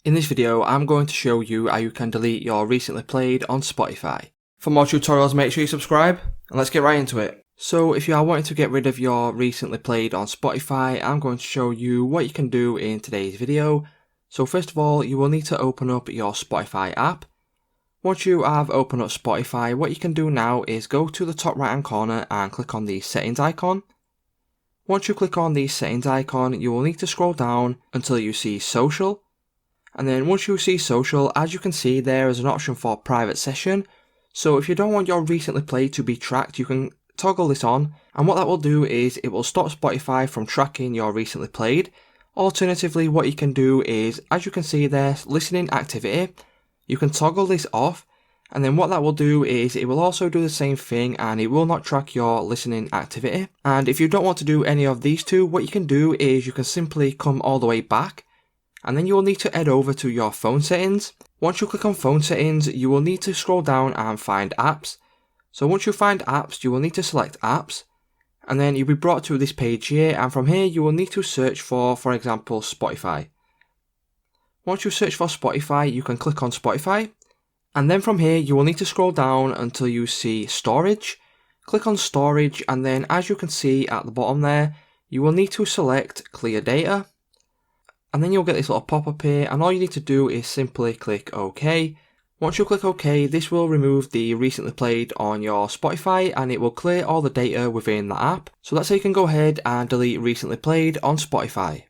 In this video, I'm going to show you how you can delete your recently played on Spotify. For more tutorials, make sure you subscribe, and let's get right into it. So if you are wanting to get rid of your recently played on Spotify, I'm going to show you what you can do in today's video. So first of all, you will need to open up your Spotify app. Once you have opened up Spotify, what you can do now is go to the top right hand corner and click on the settings icon. Once you click on the settings icon, you will need to scroll down until you see social. And then once you see social, as you can see, there is an option for private session. So if you don't want your recently played to be tracked, you can toggle this on. And what that will do is it will stop Spotify from tracking your recently played. Alternatively, what you can do is, as you can see there, listening activity, you can toggle this off. And then what that will do is it will also do the same thing and it will not track your listening activity. And if you don't want to do any of these two, what you can do is you can simply come all the way back. And then you will need to head over to your phone settings. Once you click on phone settings, you will need to scroll down and find apps. So once you find apps, you will need to select apps. And then you'll be brought to this page here, and from here you will need to search for example, Spotify. Once you search for Spotify, you can click on Spotify. And then from here you will need to scroll down until you see storage. Click on storage, and then as you can see at the bottom there, you will need to select clear data. And then you'll get this little pop-up here, and all you need to do is simply click OK. Once you click OK, this will remove the recently played on your Spotify and it will clear all the data within the app. So that's how you can go ahead and delete recently played on Spotify.